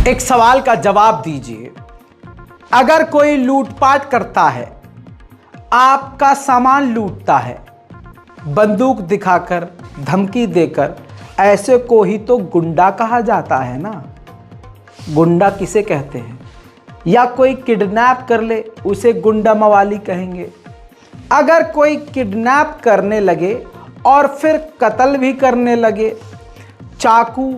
एक सवाल का जवाब दीजिए। अगर कोई लूटपाट करता है, आपका सामान लूटता है, बंदूक दिखाकर, धमकी देकर, ऐसे को ही तो गुंडा कहा जाता है ना। गुंडा किसे कहते हैं? या कोई किडनैप कर ले उसे गुंडा मवाली कहेंगे। अगर कोई किडनैप करने लगे और फिर कत्ल भी करने लगे, चाकू,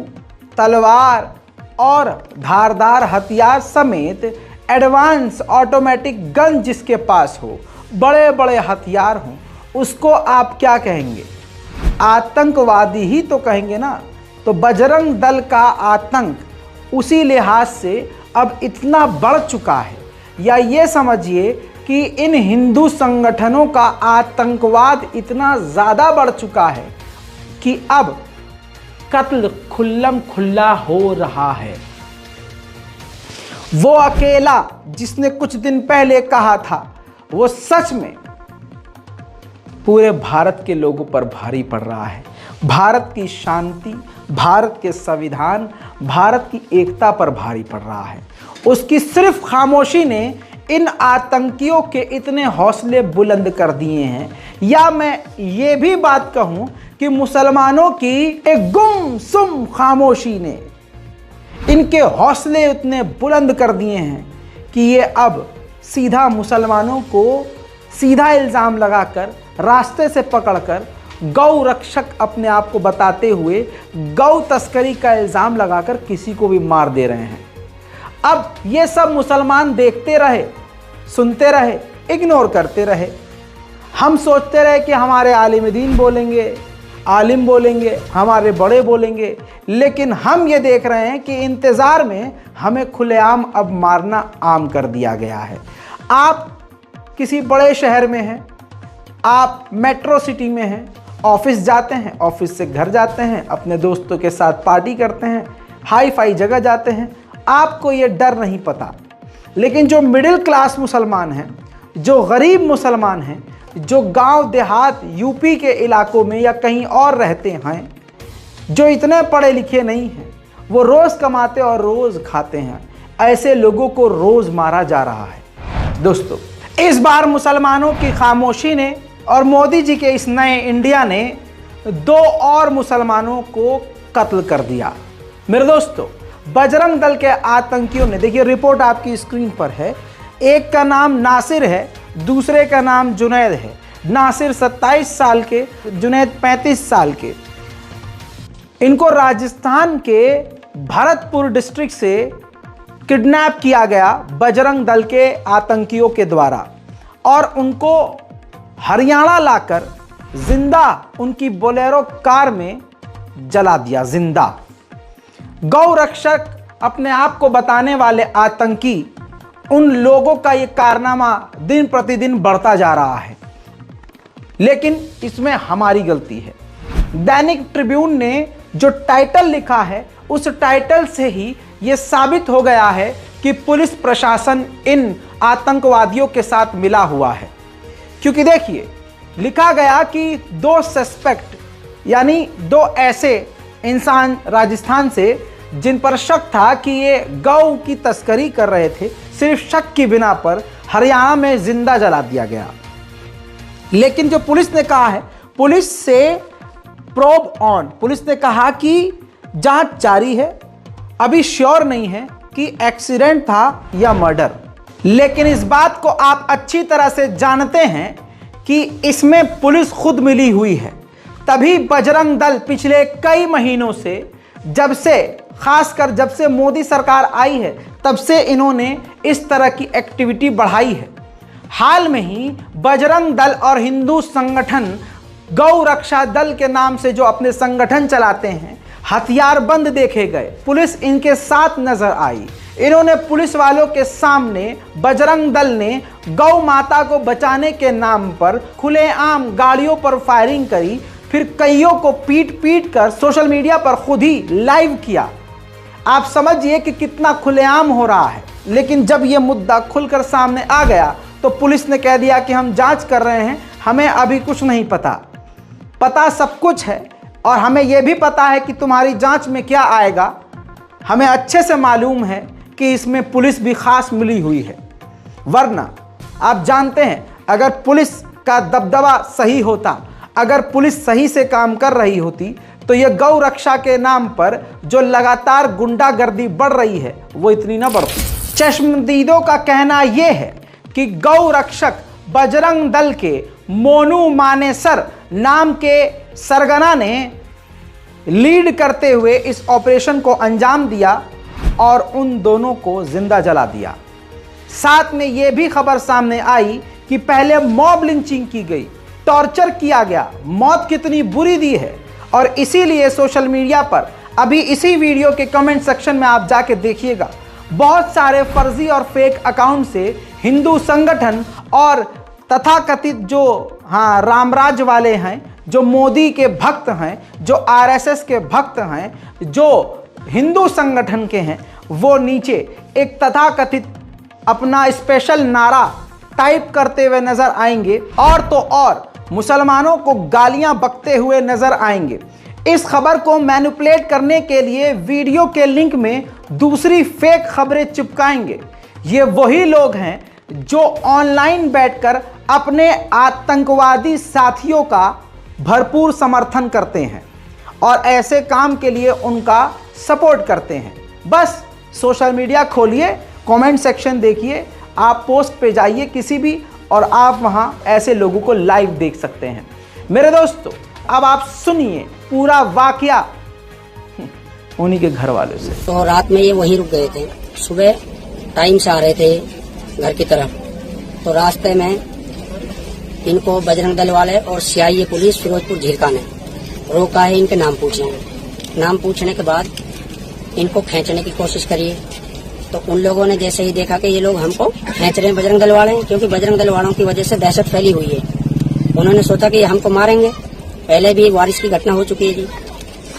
तलवार और धारदार हथियार समेत एडवांस ऑटोमेटिक गन जिसके पास हो, बड़े बड़े हथियार हों, उसको आप क्या कहेंगे? आतंकवादी ही तो कहेंगे ना। तो बजरंग दल का आतंक उसी लिहाज से अब इतना बढ़ चुका है, या ये समझिए कि इन हिंदू संगठनों का आतंकवाद इतना ज़्यादा बढ़ चुका है कि अब कत्ल खुल्लम खुल्ला हो रहा है। वो अकेला जिसने कुछ दिन पहले कहा था, वो सच में पूरे भारत के लोगों पर भारी पड़ रहा है। भारत की शांति, भारत के संविधान, भारत की एकता पर भारी पड़ रहा है। उसकी सिर्फ खामोशी ने इन आतंकियों के इतने हौसले बुलंद कर दिए हैं, या मैं ये भी बात कहूं कि मुसलमानों की एक गुमसुम खामोशी ने इनके हौसले इतने बुलंद कर दिए हैं कि ये अब सीधा मुसलमानों को सीधा इल्ज़ाम लगाकर, रास्ते से पकड़कर, गौ रक्षक अपने आप को बताते हुए गौ तस्करी का इल्ज़ाम लगाकर किसी को भी मार दे रहे हैं। अब ये सब मुसलमान देखते रहे, सुनते रहे, इग्नोर करते रहे। हम सोचते रहे कि हमारे आलिम दीन बोलेंगे, आलिम बोलेंगे, हमारे बड़े बोलेंगे, लेकिन हम ये देख रहे हैं कि इंतज़ार में हमें खुलेआम अब मारना आम कर दिया गया है। आप किसी बड़े शहर में हैं, आप मेट्रो सिटी में हैं, ऑफिस जाते हैं, ऑफिस से घर जाते हैं, अपने दोस्तों के साथ पार्टी करते हैं, हाई फाई जगह जाते हैं, आपको ये डर नहीं पता। लेकिन जो मिडिल क्लास मुसलमान हैं, जो गरीब मुसलमान हैं, जो गांव देहात यूपी के इलाकों में या कहीं और रहते हैं, जो इतने पढ़े लिखे नहीं हैं, वो रोज़ कमाते और रोज़ खाते हैं, ऐसे लोगों को रोज़ मारा जा रहा है। दोस्तों, इस बार मुसलमानों की खामोशी ने और मोदी जी के इस नए इंडिया ने 2 और मुसलमानों को कत्ल कर दिया। मेरे दोस्तों, बजरंग दल के आतंकियों ने, देखिए रिपोर्ट आपकी स्क्रीन पर है, एक का नाम नासिर है, दूसरे का नाम जुनैद है। नासिर 27 साल के, जुनैद 35 साल के। इनको राजस्थान के भरतपुर डिस्ट्रिक्ट से किडनैप किया गया बजरंग दल के आतंकियों के द्वारा, और उनको हरियाणा लाकर जिंदा उनकी बोलेरो कार में जला दिया, जिंदा। गौ रक्षक अपने आप को बताने वाले आतंकी, उन लोगों का ये कारनामा दिन प्रतिदिन बढ़ता जा रहा है, लेकिन इसमें हमारी गलती है। दैनिक ट्रिब्यून ने जो टाइटल लिखा है, उस टाइटल से ही ये साबित हो गया है कि पुलिस प्रशासन इन आतंकवादियों के साथ मिला हुआ है। क्योंकि देखिए, लिखा गया कि 2 सस्पेक्ट, यानी 2 ऐसे इंसान राजस्थान से जिन पर शक था कि ये गौ की तस्करी कर रहे थे, सिर्फ शक की बिना पर हरियाणा में जिंदा जला दिया गया। लेकिन जो पुलिस ने कहा है, पुलिस से प्रोब ऑन, पुलिस ने कहा कि जांच जारी है, अभी श्योर नहीं है कि एक्सीडेंट था या मर्डर। लेकिन इस बात को आप अच्छी तरह से जानते हैं कि इसमें पुलिस खुद मिली हुई है। तभी बजरंग दल पिछले कई महीनों से, खासकर जब से मोदी सरकार आई है, तब से इन्होंने इस तरह की एक्टिविटी बढ़ाई है। हाल में ही बजरंग दल और हिंदू संगठन गौ रक्षा दल के नाम से जो अपने संगठन चलाते हैं, हथियारबंद देखे गए, पुलिस इनके साथ नजर आई। इन्होंने पुलिस वालों के सामने बजरंग दल ने गौ माता को बचाने के नाम पर खुलेआम गाड़ियों पर फायरिंग करी, फिर कईयों को पीट पीट कर सोशल मीडिया पर खुद ही लाइव किया। आप समझिए कि कितना खुलेआम हो रहा है। लेकिन जब यह मुद्दा खुलकर सामने आ गया तो पुलिस ने कह दिया कि हम जांच कर रहे हैं, हमें अभी कुछ नहीं पता सब कुछ है, और हमें यह भी पता है कि तुम्हारी जांच में क्या आएगा, हमें अच्छे से मालूम है कि इसमें पुलिस भी खास मिली हुई है, वरना आप जानते हैं अगर पुलिस का दबदबा सही होता, अगर पुलिस सही से काम कर रही होती तो ये गौ रक्षा के नाम पर जो लगातार गुंडागर्दी बढ़ रही है वो इतनी ना बढ़ती। चश्मदीदों का कहना यह है कि गौ रक्षक बजरंग दल के मोनू मानेसर नाम के सरगना ने लीड करते हुए इस ऑपरेशन को अंजाम दिया और उन दोनों को जिंदा जला दिया। साथ में यह भी खबर सामने आई कि पहले मॉब लिंचिंग की गई, टॉर्चर किया गया, मौत कितनी बुरी दी है। और इसीलिए सोशल मीडिया पर अभी इसी वीडियो के कमेंट सेक्शन में आप जाके देखिएगा, बहुत सारे फर्जी और फेक अकाउंट से हिंदू संगठन और तथाकथित जो रामराज वाले हैं, जो मोदी के भक्त हैं, जो आरएसएस के भक्त हैं, जो हिंदू संगठन के हैं, वो नीचे एक तथाकथित अपना स्पेशल नारा टाइप करते हुए नजर आएंगे और तो और मुसलमानों को गालियां बकते हुए नजर आएंगे। इस खबर को मैनिपुलेट करने के लिए वीडियो के लिंक में दूसरी फेक खबरें चिपकाएंगे। ये वही लोग हैं जो ऑनलाइन बैठकर अपने आतंकवादी साथियों का भरपूर समर्थन करते हैं और ऐसे काम के लिए उनका सपोर्ट करते हैं। बस सोशल मीडिया खोलिए, कमेंट सेक्शन देखिए, आप पोस्ट पे जाइए किसी भी, और आप वहां ऐसे लोगों को लाइव देख सकते हैं। मेरे दोस्तों, अब आप सुनिए पूरा वाकया उन्हीं के घर वालों से। तो रात में ये वहीं रुक गए थे, सुबह टाइम से आ रहे थे घर की तरफ, तो रास्ते में इनको बजरंग दल वाले और सीआईए पुलिस फिरोजपुर झीरका ने रोका है। इनके नाम पूछे, नाम पूछने के बाद इनको खींचने की कोशिश करी, तो उन लोगों ने जैसे ही देखा कि ये लोग हमको खींच रहे हैं बजरंग दल वाले, क्योंकि बजरंग दल वालों की वजह से दहशत फैली हुई है, उन्होंने सोचा कि ये हमको मारेंगे। पहले भी बारिश की घटना हो चुकी है जी,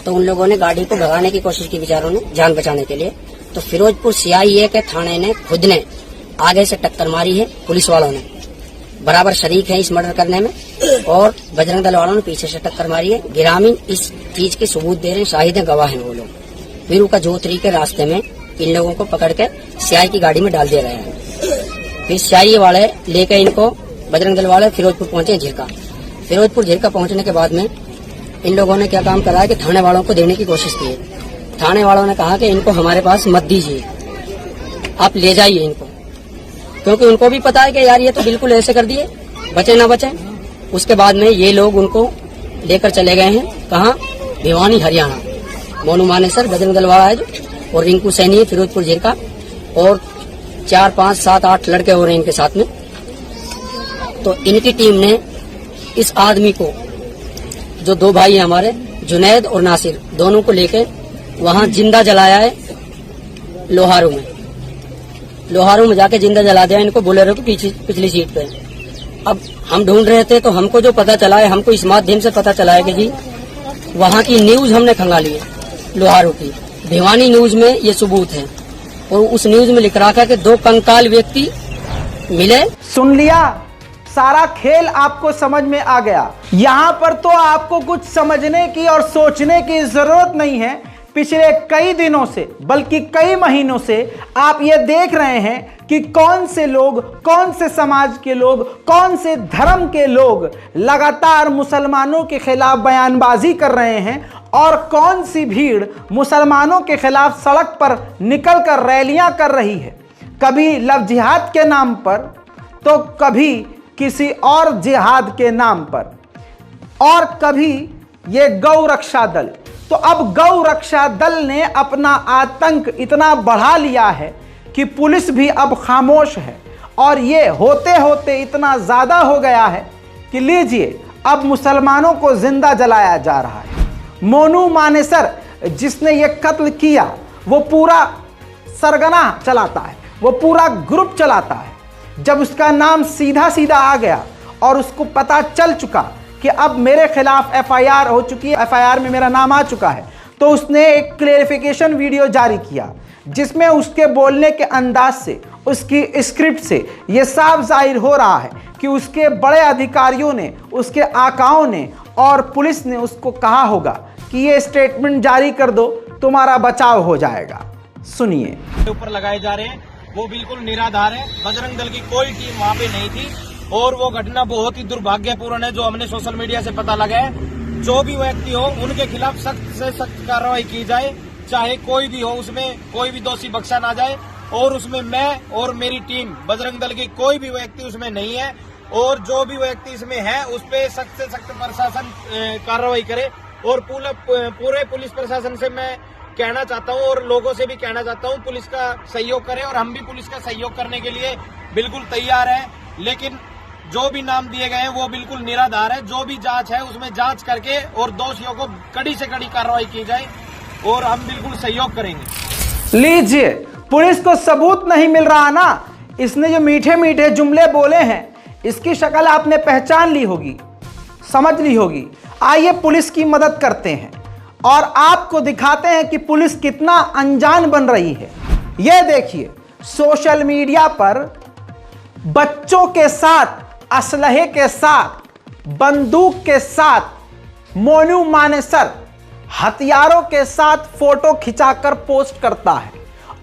तो उन लोगों ने गाड़ी को भगाने की कोशिश की बेचारों ने जान बचाने के लिए। तो फिरोजपुर सीआईए के थाने ने खुद ने आगे से टक्कर मारी है, पुलिस वालों ने बराबर शरीक है इस मर्डर करने में, और बजरंग दल वालों ने पीछे से टक्कर मारी है। ग्रामीण इस चीज के सबूत दे रहे हैं, शाहिद है, गवाह है वो लोग। वीरू का जोतरी के रास्ते में इन लोगों को पकड़ के सीआई की गाड़ी में डाल दिया गया है। फिर सीआईए वाले लेकर इनको बजरंग दल वाले फिरोजपुर पहुंचे झीरका। फिरोजपुर झीरका पहुंचने के बाद में इन लोगों ने क्या काम करा है कि थाने वालों को देने की कोशिश की है। थाने वालों ने कहा कि इनको हमारे पास मत दीजिए, आप ले जाइए इनको, क्योंकि उनको भी पता है कि यार ये तो बिल्कुल ऐसे कर दिए, बचे ना बचे। उसके बाद में ये लोग उनको लेकर चले गए हैं कहाँ, भिवानी हरियाणा। मोनू मानेसर बजरंग दल वाला है जो, और रिंकू सैनी है फिरोजपुर झीरका, और 4, 5, 7, 8 लड़के हो रहे हैं इनके साथ में। तो इनकी टीम ने इस आदमी को, जो 2 भाई हैं हमारे, जुनैद और नासिर, दोनों को लेके वहां जिंदा जलाया है लोहारू में। लोहारू में जाके जिंदा जला दिया इनको बोलेरो की पिछली सीट पे। अब हम ढूंढ रहे थे, तो हमको जो पता चला है, हमको इस माध्यम से पता चला है कि जी वहां की न्यूज हमने खंगाली है लोहारू की। भिवानी न्यूज में ये सबूत है, और उस न्यूज में लिख रखा है कि 2 कंकाल व्यक्ति मिले। सुन लिया, सारा खेल आपको समझ में आ गया। यहां पर तो आपको कुछ समझने की और सोचने की जरूरत नहीं है। पिछले कई दिनों से, बल्कि कई महीनों से आप ये देख रहे हैं कि कौन से लोग, कौन से समाज के लोग, कौन से धर्म के लोग लगातार मुसलमानों के खिलाफ बयानबाजी कर रहे हैं, और कौन सी भीड़ मुसलमानों के खिलाफ सड़क पर निकलकर रैलियां कर रही है, कभी लव जिहाद के नाम पर तो कभी किसी और जिहाद के नाम पर, और कभी ये गौ रक्षा दल। तो अब गौ रक्षा दल ने अपना आतंक इतना बढ़ा लिया है कि पुलिस भी अब खामोश है, और ये होते होते इतना ज्यादा हो गया है कि लीजिए अब मुसलमानों को जिंदा जलाया जा रहा है। मोनू मानेसर जिसने ये कत्ल किया, वो पूरा सरगना चलाता है, वो पूरा ग्रुप चलाता है। जब उसका नाम सीधा सीधा आ गया और उसको पता चल चुका कि अब मेरे खिलाफ एफआईआर हो चुकी है, एफआईआर में मेरा नाम आ चुका है, तो उसने एक क्लेरिफिकेशन वीडियो जारी किया, जिसमें उसके बोलने के अंदाज से, उसकी स्क्रिप्ट से ये साफ जाहिर हो रहा है कि उसके बड़े अधिकारियों ने, उसके आकाओं ने और पुलिस ने उसको कहा होगा कि ये स्टेटमेंट जारी कर दो, तुम्हारा बचाव हो जाएगा। सुनिए। ऊपर लगाए जा रहे हैं वो बिल्कुल निराधार है। बजरंग दल की कोई टीम वहाँ पे नहीं थी और वो घटना बहुत ही दुर्भाग्यपूर्ण है जो हमने सोशल मीडिया से पता लगा है। जो भी व्यक्ति हो उनके खिलाफ सख्त से सख्त कार्रवाई की जाए, चाहे कोई भी हो, उसमें कोई भी दोषी बख्शा ना जाए। और उसमें मैं और मेरी टीम बजरंग दल की कोई भी व्यक्ति उसमें नहीं है और जो भी व्यक्ति इसमें है उस पर सख्त से सख्त प्रशासन कार्रवाई करे। और पूरे पुलिस प्रशासन से मैं कहना चाहता हूं और लोगों से भी कहना चाहता हूं, पुलिस का सहयोग करें और हम भी पुलिस का सहयोग करने के लिए बिल्कुल तैयार हैं। लेकिन जो भी नाम दिए गए हैं वो बिल्कुल निराधार है। जो भी जांच है उसमें जांच करके और दोषियों को कड़ी से कड़ी कार्रवाई की जाए और हम बिल्कुल सहयोग करेंगे। लीजिए, पुलिस को सबूत नहीं मिल रहा ना। इसने जो मीठे मीठे जुमले बोले हैं इसकी शक्ल आपने पहचान ली होगी, समझ ली होगी। आइए पुलिस की मदद करते हैं और आपको दिखाते हैं कि पुलिस कितना अनजान बन रही है। यह देखिए, सोशल मीडिया पर बच्चों के साथ, असलहे के साथ, बंदूक के साथ मोनू मानेसर हथियारों के साथ फोटो खिंचाकर पोस्ट करता है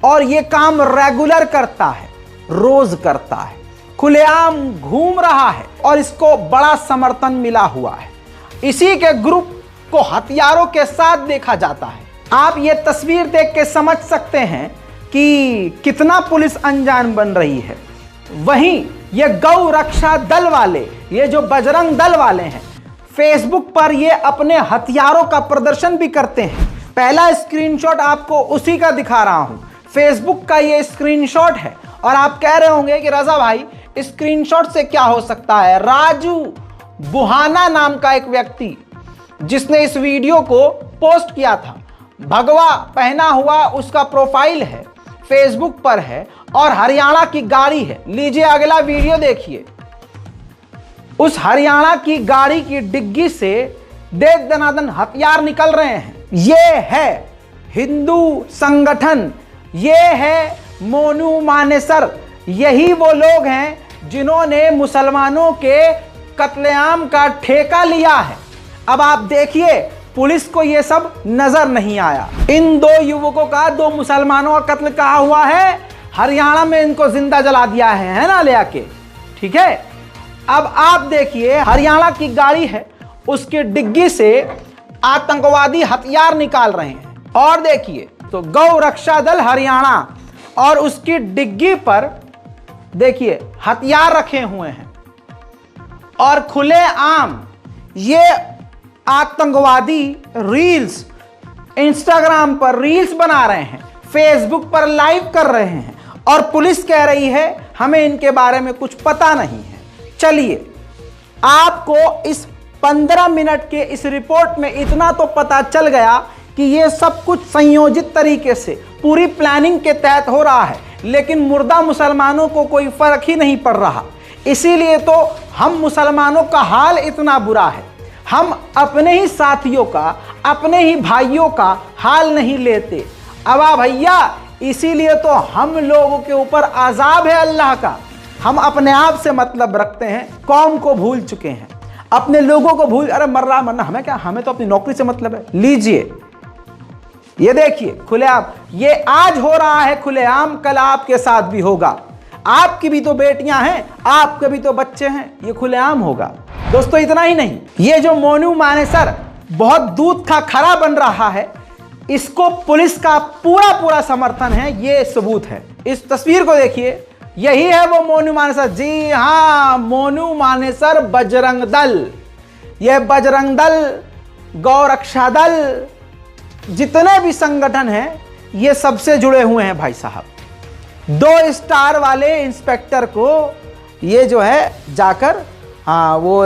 और यह काम रेगुलर करता है, रोज करता है, खुलेआम घूम रहा है और इसको बड़ा समर्थन मिला हुआ है। इसी के ग्रुप को हथियारों के साथ देखा जाता है। आप ये तस्वीर देख के समझ सकते हैं कि कितना पुलिस अनजान बन रही है। वहीं ये गौ रक्षा दल वाले, ये जो बजरंग दल वाले हैं, फेसबुक पर ये अपने हथियारों का प्रदर्शन भी करते हैं। पहला स्क्रीनशॉट आपको उसी का दिखा रहा हूं, फेसबुक का ये स्क्रीनशॉट है। और आप कह रहे होंगे कि रजा भाई स्क्रीनशॉट से क्या हो सकता है। राजू बुहाना नाम का एक व्यक्ति जिसने इस वीडियो को पोस्ट किया था, भगवा पहना हुआ उसका प्रोफाइल है, फेसबुक पर है और हरियाणा की गाड़ी है। लीजिए अगला वीडियो देखिए। उस हरियाणा की गाड़ी की डिग्गी से दे दनादन हथियार निकल रहे हैं। ये है हिंदू संगठन, ये है मोनू मानेसर। यही वो लोग हैं जिन्होंने मुसलमानों के कत्लेआम का ठेका लिया है। अब आप देखिए, पुलिस को यह सब नजर नहीं आया। इन दो युवकों का, दो मुसलमानों का कत्ल कहा हुआ है, हरियाणा में इनको जिंदा जला दिया है ना ले आके, ठीक है। अब आप देखिए, हरियाणा की गाड़ी है, उसकी डिग्गी से आतंकवादी हथियार निकाल रहे हैं। और देखिए तो गौ रक्षा दल हरियाणा और उसकी डिग्गी पर देखिए हथियार रखे हुए हैं और खुले आम ये आतंकवादी रील्स, इंस्टाग्राम पर रील्स बना रहे हैं, फेसबुक पर लाइव कर रहे हैं और पुलिस कह रही है हमें इनके बारे में कुछ पता नहीं है। चलिए, आपको इस 15 मिनट के इस रिपोर्ट में इतना तो पता चल गया कि ये सब कुछ संयोजित तरीके से पूरी प्लानिंग के तहत हो रहा है, लेकिन मुर्दा मुसलमानों को कोई फर्क ही नहीं पड़ रहा। इसीलिए तो हम मुसलमानों का हाल इतना बुरा है। हम अपने ही साथियों का, अपने ही भाइयों का हाल नहीं लेते। अब भैया, इसीलिए तो हम लोगों के ऊपर अजाब है अल्लाह का। हम अपने आप से मतलब रखते हैं, कौम को भूल चुके हैं, अपने लोगों को भूल, अरे मर रहा मरना हमें क्या, हमें तो अपनी नौकरी से मतलब है। लीजिए ये देखिए खुलेआम, ये आज हो रहा है खुलेआम, कल आपके साथ भी होगा। आपकी भी तो बेटियां हैं, आपके भी तो बच्चे हैं, ये खुलेआम होगा। दोस्तों इतना ही नहीं, ये जो मोनू मानेसर बहुत दूध का खरा बन रहा है, इसको पुलिस का पूरा समर्थन है, ये सबूत है। इस तस्वीर को देखिए, यही है वो मोनू मानेसर। जी हाँ, मोनू मानेसर बजरंग दल, ये बजरंग दल, गौ रक्षा दल, जितने भी संगठन हैं ये सबसे जुड़े हुए हैं भाई साहब। 2 स्टार वाले इंस्पेक्टर को ये जो है जाकर, हाँ वो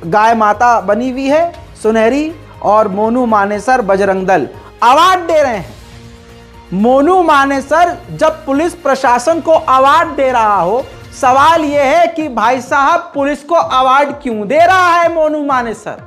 गाय माता बनी हुई है सुनहरी, और मोनू मानेसर बजरंग दल अवार्ड दे रहे हैं। मोनू मानेसर जब पुलिस प्रशासन को अवार्ड दे रहा हो, सवाल यह है कि भाई साहब पुलिस को अवार्ड क्यों दे रहा है मोनू मानेसर?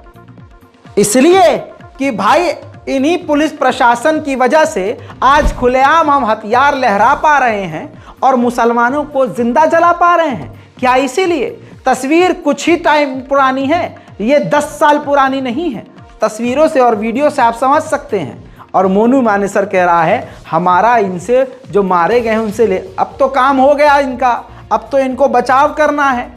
इसलिए कि भाई इन्हीं पुलिस प्रशासन की वजह से आज खुलेआम हम हथियार लहरा पा रहे हैं और मुसलमानों को जिंदा जला पा रहे हैं। क्या इसीलिए? तस्वीर कुछ ही टाइम पुरानी है, ये 10 साल पुरानी नहीं है। तस्वीरों से और वीडियो से आप समझ सकते हैं। और मोनू मानेसर कह रहा है हमारा इनसे जो मारे गए हैं उनसे ले, अब तो काम हो गया इनका, अब तो इनको बचाव करना है।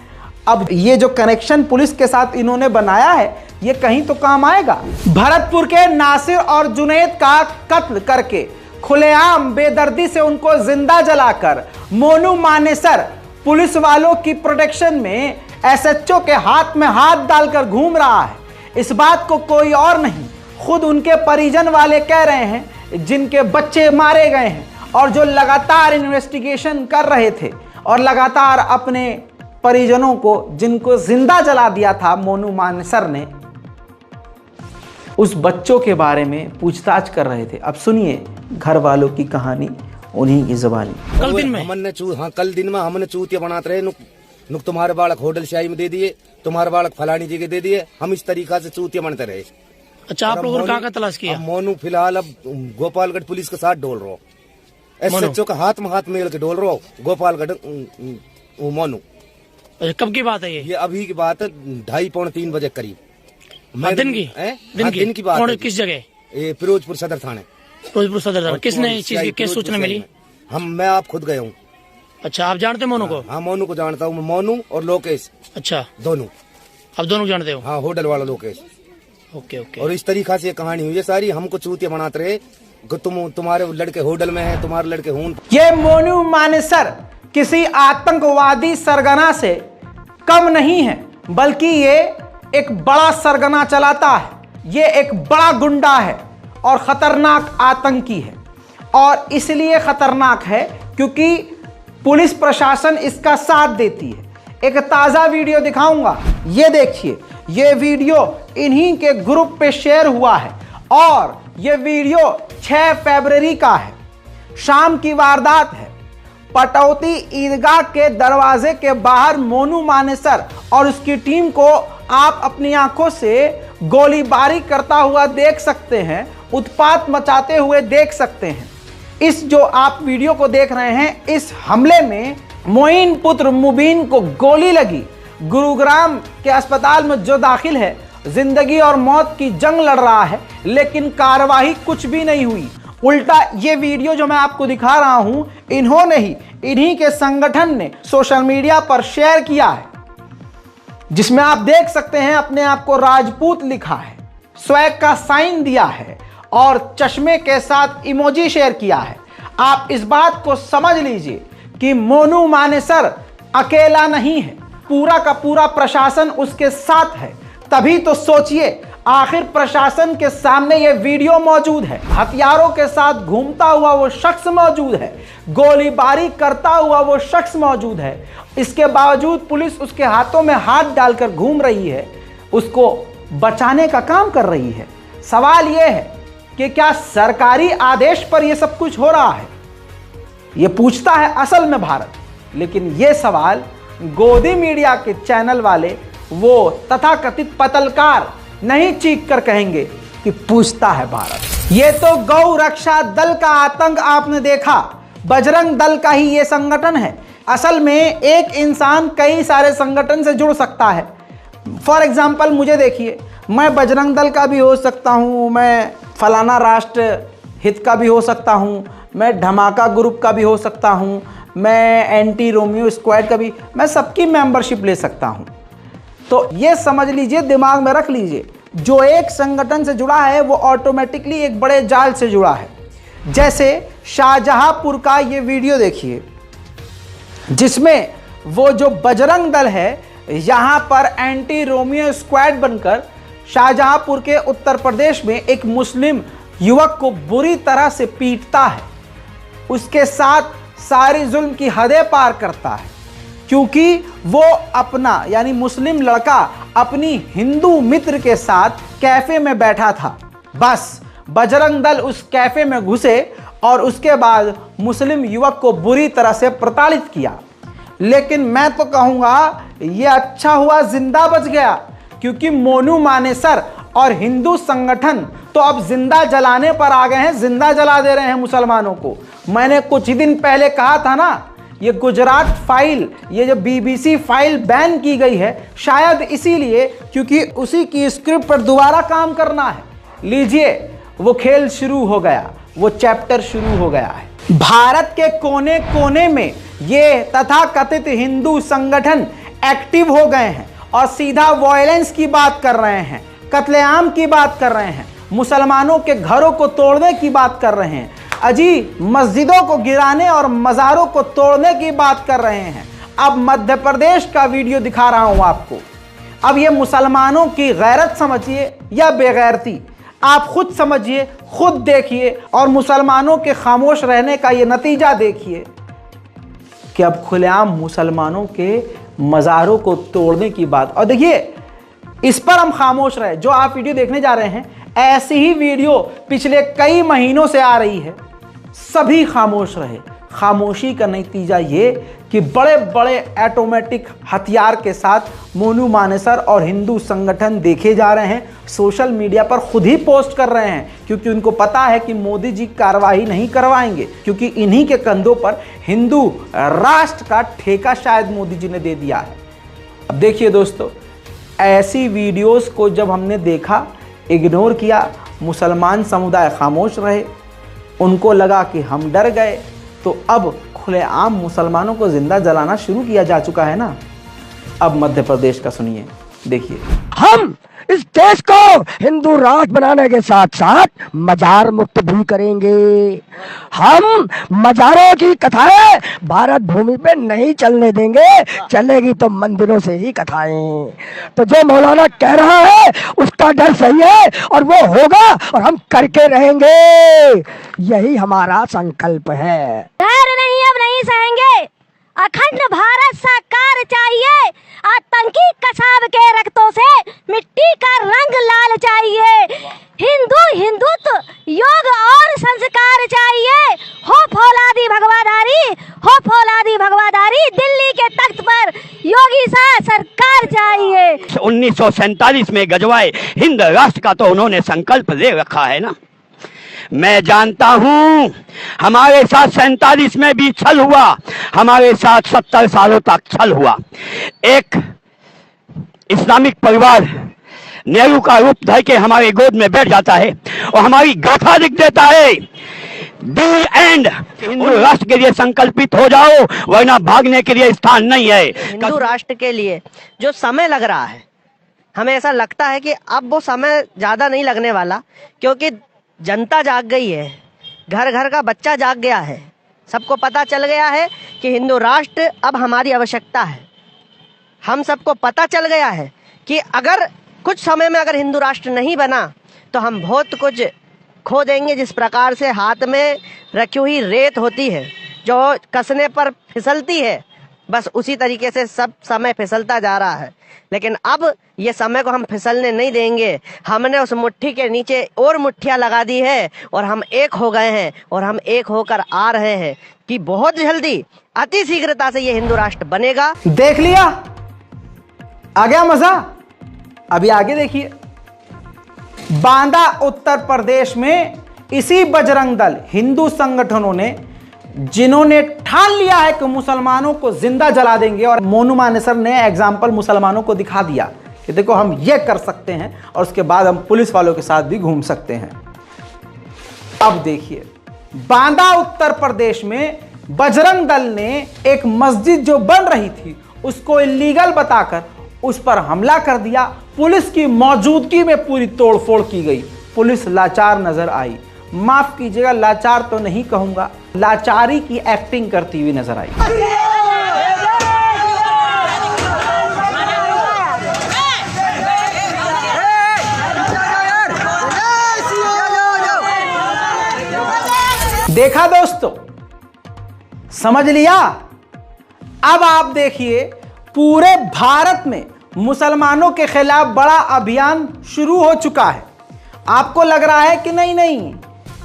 अब ये जो कनेक्शन पुलिस के साथ इन्होंने बनाया है ये कहीं तो काम आएगा। भरतपुर के नासिर और जुनैद का कत्ल करके खुलेआम बेदर्दी से उनको जिंदा जलाकर मोनू मानेसर पुलिस वालों की प्रोटेक्शन में एसएचओ के हाथ में हाथ डालकर घूम रहा है। इस बात को कोई और नहीं, खुद उनके परिजन वाले कह रहे हैं, जिनके बच्चे मारे गए हैं और जो लगातार इन्वेस्टिगेशन कर रहे थे और लगातार अपने परिजनों को, जिनको जिंदा जला दिया था मोनू मानेसर ने, उस बच्चों के बारे में पूछताछ कर रहे थे। अब सुनिए घर वालों की कहानी उन्हीं की ज़बानी। कल दिन में कल दिन में हमने चूतिया बनाते रहे, नुक तुम्हारे बालक होटल शाही में दे दिए, तुम्हारे बालक फलानी जगह दे दिए, हम इस तरीका से चूतिया बनते रहे। अच्छा, आप लोगों ने कहाँ का तलाश किया? मोनू फिलहाल अब गोपालगढ़ पुलिस के साथ डोल रहा, एसएचओ का हाथ में हाथ मेल के डोल रहा गोपालगढ़ मोनू। कब की बात है ये? अभी की बात है 2:30-3 बजे करीब। दिन की बात है। किस जगह? ये फिरोजपुर सदर थाने। फिरोजपुर सदर थाने। किसने इस चीज की किस सूचना मिली? मैं आप खुद गया हूँ। अच्छा, आप जानते मोनू को? हाँ, मोनू को जानता हूँ, मोनू और लोकेश। अच्छा, दोनों। आप दोनों जानते हो? हाँ, होटल वाला लोकेश। Okay okay. और इस तरीका से ये कहानी हुई है सारी, हमको चूतिया बनाते रहे, तुम्हारे लड़के होटल में है, तुम्हारे लड़के हूं। ये मोनू मानेसर किसी आतंकवादी सरगना से कम नहीं है, बल्कि ये एक बड़ा सरगना चलाता है। ये एक बड़ा गुंडा है और खतरनाक आतंकी है, और इसलिए खतरनाक है क्योंकि पुलिस प्रशासन इसका साथ देती है। एक ताज़ा वीडियो दिखाऊंगा, ये देखिए। ये वीडियो इन्हीं के ग्रुप पे शेयर हुआ है और ये वीडियो 6 फरवरी का है। शाम की वारदात है। पटौती ईदगाह के दरवाजे के बाहर मोनू मानेसर और उसकी टीम को आप अपनी आंखों से गोलीबारी करता हुआ देख सकते हैं, उत्पात मचाते हुए देख सकते हैं। इस जो आप वीडियो को देख रहे हैं, इस हमले में मोइन पुत्र मुबीन को गोली लगी। गुरुग्राम के अस्पताल में जो दाखिल है, जिंदगी और मौत की जंग लड़ रहा है, लेकिन कार्रवाई कुछ भी नहीं हुई। उल्टा ये वीडियो जो मैं आपको दिखा रहा हूं, इन्होंने ही, इन्हीं के संगठन ने सोशल मीडिया पर शेयर किया है, जिसमें आप देख सकते हैं अपने आप को राजपूत लिखा है, स्वैग का साइन दिया है और चश्मे के साथ इमोजी शेयर किया है। आप इस बात को समझ लीजिए कि मोनू मानेसर अकेला नहीं है, पूरा का पूरा प्रशासन उसके साथ है। तभी तो सोचिए, आखिर प्रशासन के सामने ये वीडियो मौजूद है, हथियारों के साथ घूमता हुआ वो शख्स मौजूद है, गोलीबारी करता हुआ वो शख्स मौजूद है। इसके बावजूद पुलिस उसके हाथों में हाथ डालकर घूम रही है, उसको बचाने का काम कर रही है। सवाल ये है कि क्या सरकारी आदेश पर यह सब कुछ हो रहा है? ये पूछता है असल में भारत। लेकिन ये सवाल गोदी मीडिया के चैनल वाले, वो तथाकथित पत्रकार नहीं चीख कर कहेंगे कि पूछता है भारत। ये तो गौ रक्षा दल का आतंक आपने देखा, बजरंग दल का ही ये संगठन है। असल में एक इंसान कई सारे संगठन से जुड़ सकता है। फॉर एग्जाम्पल मुझे देखिए, मैं बजरंग दल का भी हो सकता हूँ, मैं फलाना राष्ट्र हित का भी हो सकता हूँ, मैं धमाका ग्रुप का भी हो सकता हूँ, मैं एंटी रोमियो स्क्वाड का भी, मैं सबकी मेंबरशिप ले सकता हूँ। तो ये समझ लीजिए, दिमाग में रख लीजिए, जो एक संगठन से जुड़ा है वो ऑटोमेटिकली एक बड़े जाल से जुड़ा है। जैसे शाहजहांपुर का ये वीडियो देखिए, जिसमें वो जो बजरंग दल है यहाँ पर एंटी रोमियो स्क्वाड बनकर शाहजहांपुर के उत्तर प्रदेश में एक मुस्लिम युवक को बुरी तरह से पीटता है, उसके साथ सारी जुल्म की हदें पार करता है, क्योंकि वो अपना यानी मुस्लिम लड़का अपनी हिंदू मित्र के साथ कैफे में बैठा था। बस बजरंग दल उस कैफे में घुसे और उसके बाद मुस्लिम युवक को बुरी तरह से प्रताड़ित किया। लेकिन मैं तो कहूँगा ये अच्छा हुआ जिंदा बच गया, क्योंकि मोनू मानेसर और हिंदू संगठन तो अब जिंदा जलाने पर आ गए हैं, जिंदा जला दे रहे हैं मुसलमानों को। मैंने कुछ ही दिन पहले कहा था ना, ये गुजरात फाइल, ये जो BBC फाइल बैन की गई है, शायद इसीलिए क्योंकि उसी की स्क्रिप्ट पर दोबारा काम करना है। लीजिए, वो खेल शुरू हो गया, वो चैप्टर शुरू हो गया है। भारत के कोने कोने में ये तथाकथित हिंदू संगठन एक्टिव हो गए हैं और सीधा वायलेंस की बात कर रहे हैं, कत्लेआम की बात कर रहे हैं, मुसलमानों के घरों को तोड़ने की बात कर रहे हैं, अजी मस्जिदों को गिराने और मज़ारों को तोड़ने की बात कर रहे हैं। अब मध्य प्रदेश का वीडियो दिखा रहा हूं आपको। अब ये मुसलमानों की गैरत समझिए या बेगैरती, आप खुद समझिए, खुद देखिए और मुसलमानों के खामोश रहने का ये नतीजा देखिए कि अब खुलेआम मुसलमानों के मज़ारों को तोड़ने की बात। और देखिए, इस पर हम खामोश रहे। जो आप वीडियो देखने जा रहे हैं, ऐसी ही वीडियो पिछले कई महीनों से आ रही है, सभी खामोश रहे। खामोशी का नतीजा ये कि बड़े बड़े ऑटोमेटिक हथियार के साथ मोनू मानेसर और हिंदू संगठन देखे जा रहे हैं, सोशल मीडिया पर खुद ही पोस्ट कर रहे हैं, क्योंकि उनको पता है कि मोदी जी कार्रवाई नहीं करवाएंगे, क्योंकि इन्हीं के कंधों पर हिंदू राष्ट्र का ठेका शायद मोदी जी ने दे दिया है। अब देखिए दोस्तों, ऐसी वीडियोस को जब हमने देखा, इग्नोर किया, मुसलमान समुदाय खामोश रहे, उनको लगा कि हम डर गए, तो अब खुलेआम मुसलमानों को जिंदा जलाना शुरू किया जा चुका है ना। अब मध्य प्रदेश का सुनिए, देखिए। हम इस देश को हिंदू राष्ट्र बनाने के साथ साथ मजार मुक्त भी करेंगे। हम मजारों की कथाएं भारत भूमि पे नहीं चलने देंगे, चलेगी तो मंदिरों से ही कथाएं। तो जो मौलाना कह रहा है उसका डर सही है और वो होगा और हम करके रहेंगे, यही हमारा संकल्प है। डर नहीं, अब नहीं सहेंगे। अखंड भारत साकार चाहिए। आतंकी कसाब के रक्तों से मिट्टी का रंग लाल चाहिए। हिंदू हिंदुत्व योग और संस्कार चाहिए। हो फौलादी भगवाधारी, हो फौलादी भगवाधारी, दिल्ली के तख्त पर योगी सा सरकार चाहिए। 1947 में गजवाए हिंद राष्ट्र का तो उन्होंने संकल्प ले रखा है ना। मैं जानता हूं हमारे साथ 47 में भी छल हुआ, हमारे साथ 70 सालों तक छल हुआ। एक इस्लामिक परिवार नेहरू का रूप धर के हमारे गोद में बैठ जाता है और हमारी गाथा लिख देता है, दी एंड। हिंदू राष्ट्र के लिए संकल्पित हो जाओ, वरना भागने के लिए स्थान नहीं है। हिंदू राष्ट्र के लिए जो समय लग रहा है, हमें ऐसा लगता है कि अब वो समय ज्यादा नहीं लगने वाला, क्योंकि जनता जाग गई है, घर घर का बच्चा जाग गया है, सबको पता चल गया है कि हिंदू राष्ट्र अब हमारी आवश्यकता है। हम सबको पता चल गया है कि अगर कुछ समय में अगर हिंदू राष्ट्र नहीं बना तो हम बहुत कुछ खो देंगे। जिस प्रकार से हाथ में रखी हुई रेत होती है जो कसने पर फिसलती है, बस उसी तरीके से सब समय फिसलता जा रहा है। लेकिन अब ये समय को हम फिसलने नहीं देंगे। हमने उस मुट्ठी के नीचे और मुट्ठियां लगा दी है और हम एक हो गए हैं और हम एक होकर आ रहे हैं कि बहुत जल्दी अति शीघ्रता से ये हिंदू राष्ट्र बनेगा। देख लिया, आ गया मजा। अभी आगे देखिए। बांदा उत्तर प्रदेश में इसी बजरंग दल हिंदू संगठनों ने, जिन्होंने ठान लिया है कि मुसलमानों को जिंदा जला देंगे, और मोनू मानेसर ने एग्जाम्पल मुसलमानों को दिखा दिया कि देखो हम ये कर सकते हैं और उसके बाद हम पुलिस वालों के साथ भी घूम सकते हैं। अब देखिए, बांदा उत्तर प्रदेश में बजरंग दल ने एक मस्जिद जो बन रही थी उसको इलीगल बताकर उस पर हमला कर दिया। पुलिस की मौजूदगी में पूरी तोड़फोड़ की गई। पुलिस लाचार नजर आई, माफ कीजिएगा लाचार तो नहीं कहूंगा, लाचारी की एक्टिंग करती हुई नजर आई। देखा दोस्तों, समझ लिया। अब आप देखिए, पूरे भारत में मुसलमानों के खिलाफ बड़ा अभियान शुरू हो चुका है। आपको लग रहा है कि नहीं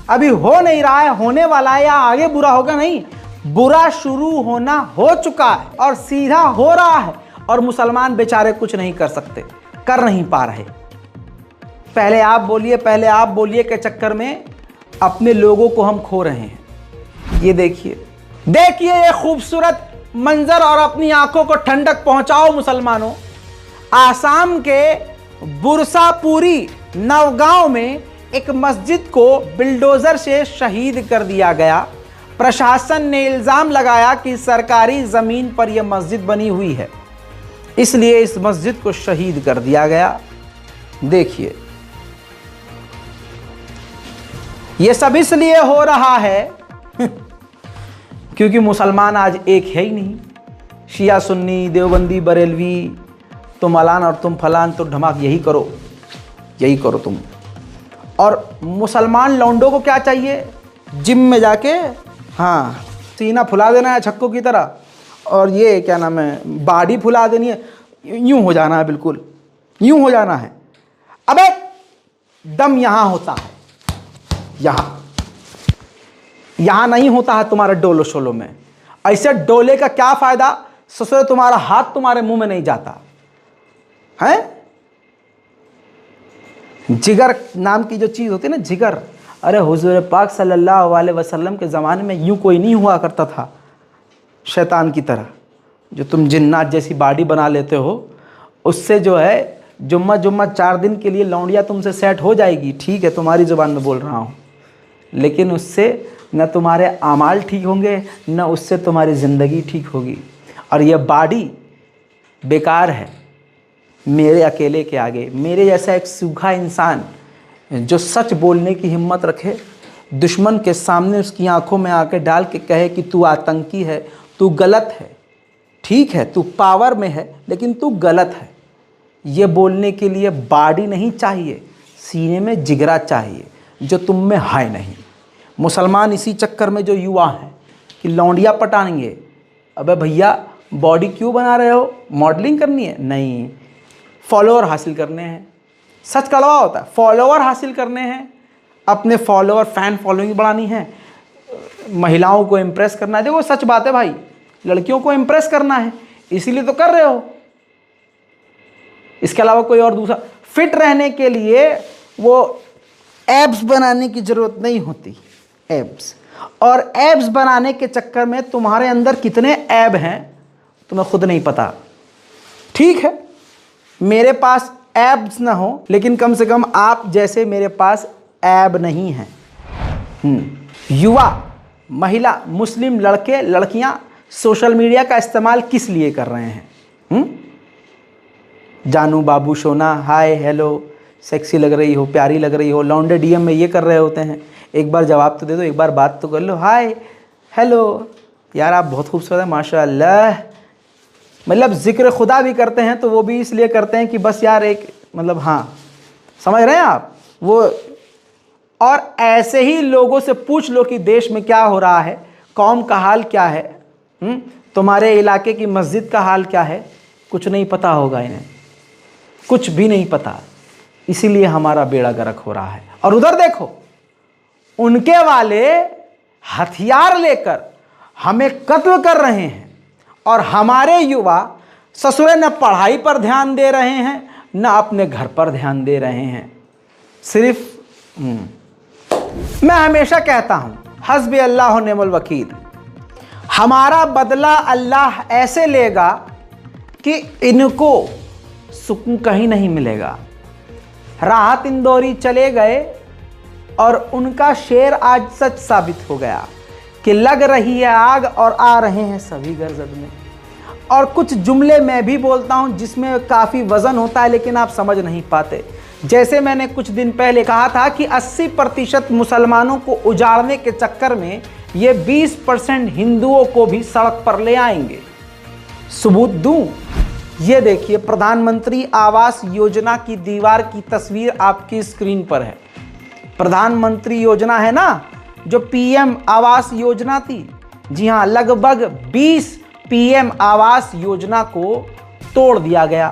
अभी हो नहीं रहा है, होने वाला है या आगे बुरा होगा, नहीं, बुरा शुरू होना हो चुका है और सीधा हो रहा है, और मुसलमान बेचारे कुछ नहीं कर सकते, कर नहीं पा रहे। पहले आप बोलिए के चक्कर में अपने लोगों को हम खो रहे हैं। ये देखिए ये खूबसूरत मंजर और अपनी आंखों को ठंडक पहुंचाओ मुसलमानों। आसाम के बुरसापुरी नवगांव में एक मस्जिद को बिल्डोजर से शहीद कर दिया गया। प्रशासन ने इल्जाम लगाया कि सरकारी जमीन पर यह मस्जिद बनी हुई है, इसलिए इस मस्जिद को शहीद कर दिया गया। देखिए, यह सब इसलिए हो रहा है क्योंकि मुसलमान आज एक है ही नहीं। शिया सुन्नी, देवबंदी, बरेलवी, तुम अलान और तुम फलान, तो ढमाक यही करो तुम। और मुसलमान लौंडों को क्या चाहिए? जिम में जाके हाँ सीना फुला देना है छक्कों की तरह, और ये क्या नाम है, बॉडी फुला देनी है, यूं हो जाना है, बिल्कुल यूं हो जाना है। अबे दम यहां होता है, यहां नहीं होता है तुम्हारे डोलो शोलो में। ऐसे डोले का क्या फायदा, ससुर तुम्हारा हाथ तुम्हारे मुंह में नहीं जाता है। जिगर नाम की जो चीज होती है ना, जिगर, अरे हुजूर पाक सल्लल्लाहु अलैहि वसल्लम के ज़माने में यूं कोई नहीं हुआ करता था शैतान की तरह, जो तुम जिन्नात जैसी बॉडी बना लेते हो। उससे जो है जुम्मा 4 दिन के लिए लौंडिया तुमसे सेट हो जाएगी, ठीक है, तुम्हारी ज़ुबान में बोल रहा हूँ, लेकिन उससे न तुम्हारे आमाल ठीक होंगे, न उससे तुम्हारी ज़िंदगी ठीक होगी। और यह बॉडी बेकार है मेरे अकेले के आगे। मेरे जैसा एक सूखा इंसान जो सच बोलने की हिम्मत रखे, दुश्मन के सामने उसकी आंखों में आके डाल के कहे कि तू आतंकी है, तू गलत है, ठीक है, तू पावर में है लेकिन तू गलत है, ये बोलने के लिए बॉडी नहीं चाहिए, सीने में जिगरा चाहिए, जो तुम में है नहीं। मुसलमान इसी चक्कर में जो युवा हैं कि लौंडिया पटाएंगे। अबे भैया, बॉडी क्यों बना रहे हो? मॉडलिंग करनी है? नहीं, फॉलोअर हासिल करने हैं। सच कड़वा होता है, फॉलोअर हासिल करने हैं, अपने फॉलोअर फैन फॉलोइंग बढ़ानी है, महिलाओं को इम्प्रेस करना है। देखो सच बात है भाई, लड़कियों को इम्प्रेस करना है, इसीलिए तो कर रहे हो। इसके अलावा कोई और दूसरा, फिट रहने के लिए वो एब्स बनाने की जरूरत नहीं होती, एब्स। और एब्स बनाने के चक्कर में तुम्हारे अंदर कितने ऐब हैं तुम्हें खुद नहीं पता। ठीक है, मेरे पास एब्स ना हो, लेकिन कम से कम आप जैसे मेरे पास ऐब नहीं है। युवा, महिला, मुस्लिम लड़के लड़कियां सोशल मीडिया का इस्तेमाल किस लिए कर रहे हैं? जानू, बाबू, सोना, हाय, हेलो, सेक्सी लग रही हो, प्यारी लग रही हो, लौंडे डीएम में ये कर रहे होते हैं। एक बार जवाब तो दे दो, एक बार बात तो कर लो, हाय, हेलो, यार आप बहुत खूबसूरत है, माशाअल्लाह। मतलब जिक्र खुदा भी करते हैं तो वो भी इसलिए करते हैं कि बस यार एक, मतलब हाँ, समझ रहे हैं आप वो। और ऐसे ही लोगों से पूछ लो कि देश में क्या हो रहा है, कौम का हाल क्या है, तुम्हारे इलाके की मस्जिद का हाल क्या है, कुछ नहीं पता होगा इन्हें, कुछ भी नहीं पता। इसीलिए हमारा बेड़ा गर्क हो रहा है। और उधर देखो, उनके वाले हथियार लेकर हमें कत्ल कर रहे हैं, और हमारे युवा ससुरे न पढ़ाई पर ध्यान दे रहे हैं, न अपने घर पर ध्यान दे रहे हैं। सिर्फ मैं हमेशा कहता हूं, हस्बी अल्लाह व निअमल वकील। हमारा बदला अल्लाह ऐसे लेगा कि इनको सुकून कहीं नहीं मिलेगा। राहत इंदौरी चले गए और उनका शेर आज सच साबित हो गया कि लग रही है आग और आ रहे हैं सभी गर्जद में। और कुछ जुमले मैं भी बोलता हूं जिसमें काफ़ी वज़न होता है, लेकिन आप समझ नहीं पाते। जैसे मैंने कुछ दिन पहले कहा था कि 80% मुसलमानों को उजाड़ने के चक्कर में ये 20% हिंदुओं को भी सड़क पर ले आएंगे। सबूत दूं? ये देखिए, प्रधानमंत्री आवास योजना की दीवार की तस्वीर आपकी स्क्रीन पर है। प्रधानमंत्री योजना है ना, जो पीएम आवास योजना थी, जी हाँ, लगभग 20 पीएम आवास योजना को तोड़ दिया गया।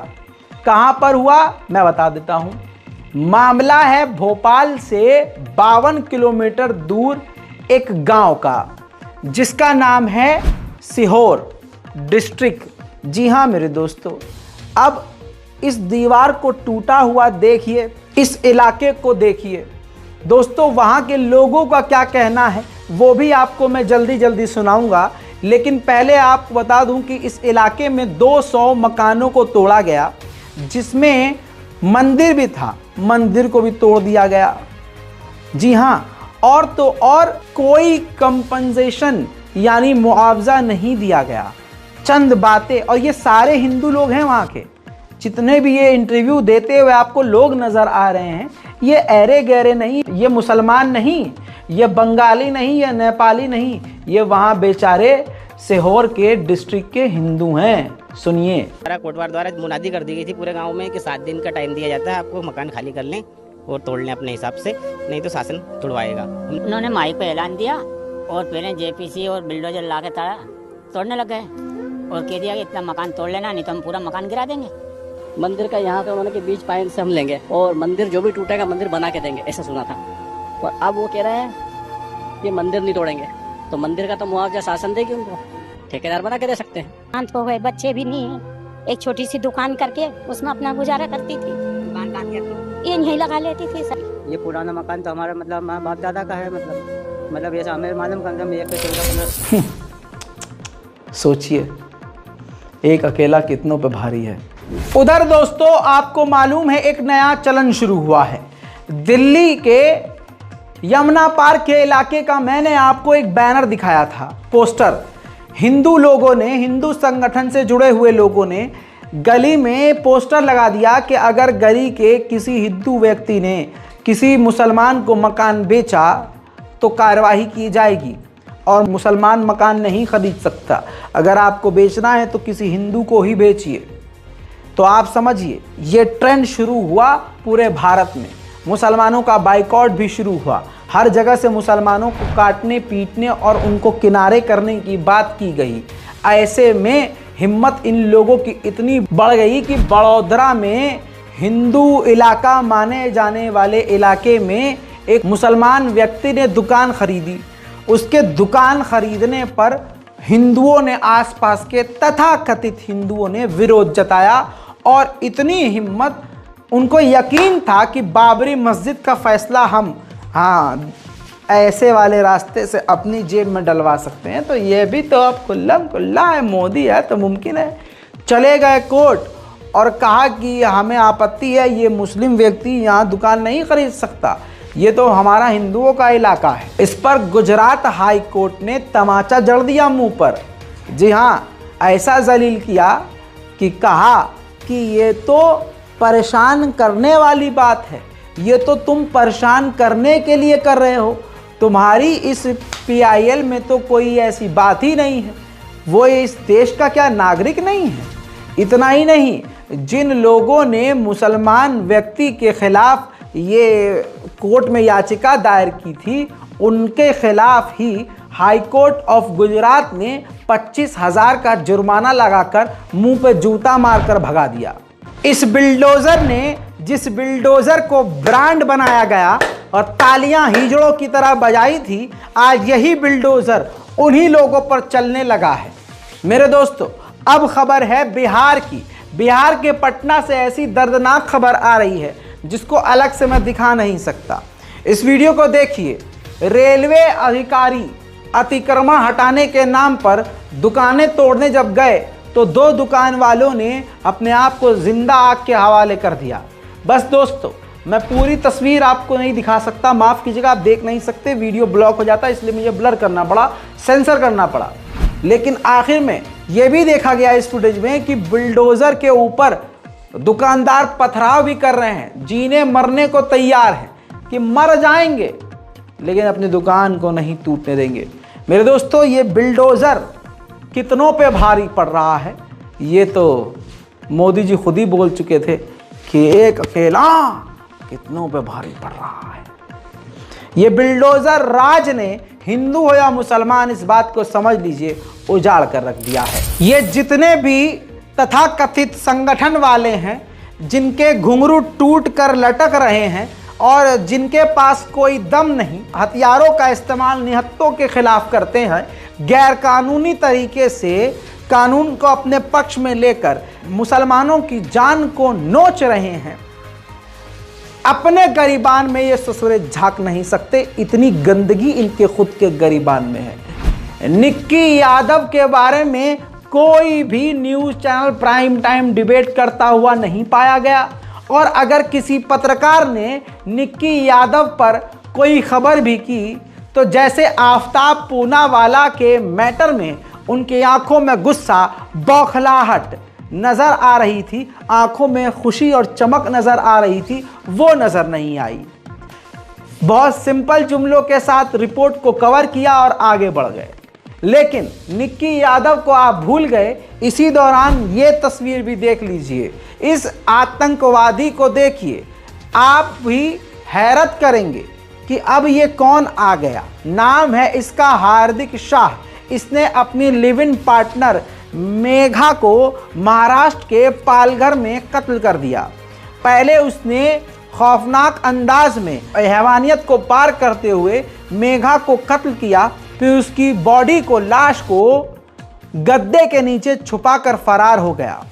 कहां पर हुआ मैं बता देता हूं। मामला है भोपाल से 52 किलोमीटर दूर एक गांव का, जिसका नाम है सीहोर डिस्ट्रिक्ट। जी हाँ मेरे दोस्तों, अब इस दीवार को टूटा हुआ देखिए, इस इलाके को देखिए दोस्तों। वहाँ के लोगों का क्या कहना है वो भी आपको मैं जल्दी सुनाऊंगा, लेकिन पहले आपको बता दूं कि इस इलाके में 200 मकानों को तोड़ा गया, जिसमें मंदिर भी था, मंदिर को भी तोड़ दिया गया। जी हाँ, और तो और कोई कंपनसेशन यानी मुआवजा नहीं दिया गया। चंद बातें, और ये सारे हिंदू लोग हैं वहाँ के, जितने भी ये इंटरव्यू देते हुए आपको लोग नज़र आ रहे हैं, ये ऐरे गहरे नहीं, ये मुसलमान नहीं, ये बंगाली नहीं, ये नेपाली नहीं, ये वहाँ बेचारे सीहोर के डिस्ट्रिक्ट के हिंदू हैं। सुनिए। कोटवार द्वारा मुनादी कर दी गई थी पूरे गांव में कि 7 दिन का टाइम दिया जाता है, आपको मकान खाली कर लें और तोड़ लें अपने हिसाब से, नहीं तो शासन तोड़वाएगा। उन्होंने माइक पे ऐलान दिया और पहले जेपीसी और बिल्डोजर ला के तोड़ने लग गए और कह दिया कि इतना मकान तोड़ लेना, नहीं तो हम पूरा मकान गिरा देंगे। मंदिर का यहाँ पे उन्होंने कि 20 पॉइंट से हम लेंगे और मंदिर जो भी टूटेगा मंदिर बना के देंगे, ऐसा सुना था। और अब वो कह रहे हैं कि मंदिर नहीं तोड़ेंगे, तो मंदिर का तो मुआवजा शासन देगी उनको, ठेकेदार बना के दे सकते हैं। अंत हो गए, बच्चे भी नहीं है, एक छोटी सी दुकान करके उसमें अपना गुजारा करती थी, दुकान काम करती, ये यहीं लगा लेती थी सब। ये पुराना मकान तो हमारा मतलब माँ बाप दादा का है, मतलब ऐसा हमें मालूम कम से कम 1 सोचिए, एक अकेला कितनों पे भारी है। उधर दोस्तों आपको मालूम है एक नया चलन शुरू हुआ है। दिल्ली के यमुना पार्क के इलाके का मैंने आपको एक बैनर दिखाया था, पोस्टर। हिंदू लोगों ने, हिंदू संगठन से जुड़े हुए लोगों ने गली में पोस्टर लगा दिया कि अगर गली के किसी हिंदू व्यक्ति ने किसी मुसलमान को मकान बेचा तो कार्रवाई की जाएगी और मुसलमान मकान नहीं खरीद सकता। अगर आपको बेचना है तो किसी हिंदू को ही बेचिए। तो आप समझिए, ये ट्रेंड शुरू हुआ पूरे भारत में। मुसलमानों का बाइकॉट भी शुरू हुआ, हर जगह से मुसलमानों को काटने, पीटने और उनको किनारे करने की बात की गई। ऐसे में हिम्मत इन लोगों की इतनी बढ़ गई कि बड़ौदरा में हिंदू इलाका माने जाने वाले इलाके में एक मुसलमान व्यक्ति ने दुकान खरीदी। उसके दुकान खरीदने पर हिंदुओं ने, आसपास के तथाकथित हिंदुओं ने विरोध जताया और इतनी हिम्मत, उनको यकीन था कि बाबरी मस्जिद का फैसला हम ऐसे वाले रास्ते से अपनी जेब में डलवा सकते हैं, तो ये भी तो अब खुल्लम खुल्ला है, मोदी है तो मुमकिन है। चले गए कोर्ट और कहा कि हमें आपत्ति है, ये मुस्लिम व्यक्ति यहाँ दुकान नहीं खरीद सकता, ये तो हमारा हिंदुओं का इलाका है। इस पर गुजरात हाई कोर्ट ने तमाचा जड़ दिया मुंह पर। जी हाँ, ऐसा जलील किया कि कहा कि ये तो परेशान करने वाली बात है, ये तो तुम परेशान करने के लिए कर रहे हो, तुम्हारी इस PIL में तो कोई ऐसी बात ही नहीं है, वो इस देश का क्या नागरिक नहीं है। इतना ही नहीं, जिन लोगों ने मुसलमान व्यक्ति के खिलाफ ये कोर्ट में याचिका दायर की थी, उनके खिलाफ ही हाई कोर्ट ऑफ गुजरात ने 25,000 का जुर्माना लगाकर मुंह पे जूता मारकर भगा दिया। इस बिल्डोजर ने, जिस बिल्डोजर को ब्रांड बनाया गया और तालियां हिजड़ों की तरह बजाई थी, आज यही बिल्डोजर उन्हीं लोगों पर चलने लगा है। मेरे दोस्तों, अब खबर है बिहार की। बिहार के पटना से ऐसी दर्दनाक खबर आ रही है जिसको अलग से मैं दिखा नहीं सकता। इस वीडियो को देखिए। रेलवे अधिकारी अतिक्रमण हटाने के नाम पर दुकानें तोड़ने जब गए तो 2 दुकान वालों ने अपने आप को जिंदा आग के हवाले कर दिया। बस दोस्तों, मैं पूरी तस्वीर आपको नहीं दिखा सकता, माफ़ कीजिएगा, आप देख नहीं सकते, वीडियो ब्लॉक हो जाता, इसलिए मुझे ब्लर करना पड़ा, सेंसर करना पड़ा। लेकिन आखिर में यह भी देखा गया इस फुटेज में कि बुलडोज़र के ऊपर दुकानदार पथराव भी कर रहे हैं, जीने मरने को तैयार हैं कि मर जाएंगे लेकिन अपनी दुकान को नहीं टूटने देंगे। मेरे दोस्तों, ये बुलडोज़र कितनों पे भारी पड़ रहा है, ये तो मोदी जी खुद ही बोल चुके थे कि एक अकेला कितनों पे भारी पड़ रहा है। ये बुलडोज़र राज ने, हिंदू हो या मुसलमान, इस बात को समझ लीजिए, उजाड़ कर रख दिया है। ये जितने भी तथाकथित संगठन वाले हैं, जिनके घुंघरू टूट कर लटक रहे हैं और जिनके पास कोई दम नहीं, हथियारों का इस्तेमाल निहत्तों के खिलाफ करते हैं, गैर कानूनी तरीके से कानून को अपने पक्ष में लेकर मुसलमानों की जान को नोच रहे हैं, अपने गरीबान में ये ससुरे झांक नहीं सकते। इतनी गंदगी इनके खुद के गरीबान में है। निक्की यादव के बारे में कोई भी news channel prime time debate करता हुआ नहीं पाया गया, और अगर किसी पत्रकार ने निक्की यादव पर कोई खबर भी की तो जैसे आफताब पूनावाला के मैटर में उनकी आंखों में गुस्सा, बौखलाहट नजर आ रही थी, आंखों में खुशी और चमक नजर आ रही थी, वो नजर नहीं आई। बहुत सिंपल जुमलों के साथ रिपोर्ट को कवर किया और आगे बढ़ गए। लेकिन निक्की यादव को आप भूल गए। इसी दौरान ये तस्वीर भी देख लीजिए, इस आतंकवादी को देखिए, आप भी हैरत करेंगे कि अब ये कौन आ गया। नाम है इसका हार्दिक शाह। इसने अपनी लिव इन पार्टनर मेघा को महाराष्ट्र के पालघर में कत्ल कर दिया। पहले उसने खौफनाक अंदाज में हैवानियत को पार करते हुए मेघा को कत्ल किया, फिर उसकी बॉडी को, लाश को गद्दे के नीचे छुपाकर फरार हो गया।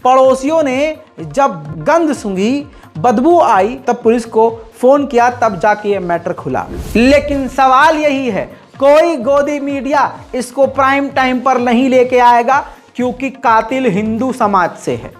पड़ोसियों ने जब गंध सूंघी, बदबू आई, तब पुलिस को फोन किया, तब जाके ये मैटर खुला। लेकिन सवाल यही है, कोई गोदी मीडिया इसको प्राइम टाइम पर नहीं लेके आएगा क्योंकि कातिल हिंदू समाज से है।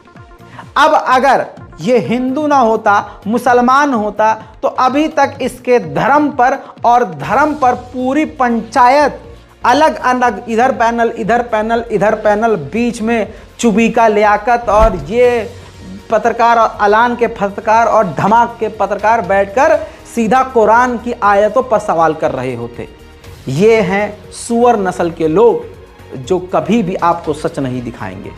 अब अगर ये हिंदू ना होता, मुसलमान होता, तो अभी तक इसके धर्म पर और धर्म पर पूरी पंचायत अलग अलग, इधर पैनल, इधर पैनल, इधर पैनल, बीच में चुबीका लियाकत और ये पत्रकार और अलान के पत्रकार और धमाक के पत्रकार बैठकर सीधा कुरान की आयतों पर सवाल कर रहे होते। ये हैं सुअर नस्ल के लोग जो कभी भी आपको सच नहीं दिखाएंगे।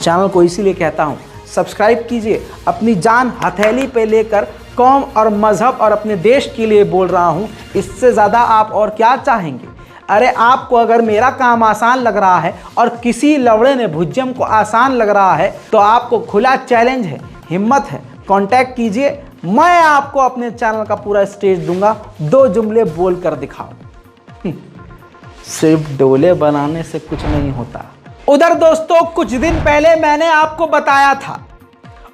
चैनल को इसीलिए कहता हूँ सब्सक्राइब कीजिए। अपनी जान हथेली पे लेकर कौम और मजहब और अपने देश के लिए बोल रहा हूँ। इससे ज़्यादा आप और क्या चाहेंगे? अरे आपको अगर मेरा काम आसान लग रहा है और किसी लवड़े ने भुज्जम को आसान लग रहा है तो आपको खुला चैलेंज है, हिम्मत है, कांटेक्ट कीजिए। मैं आपको अपने चैनल का पूरा स्टेज दूंगा। 2 जुमले बोल कर दिखाओ। सिर्फ डोले बनाने से कुछ नहीं होता। उधर दोस्तों, कुछ दिन पहले मैंने आपको बताया था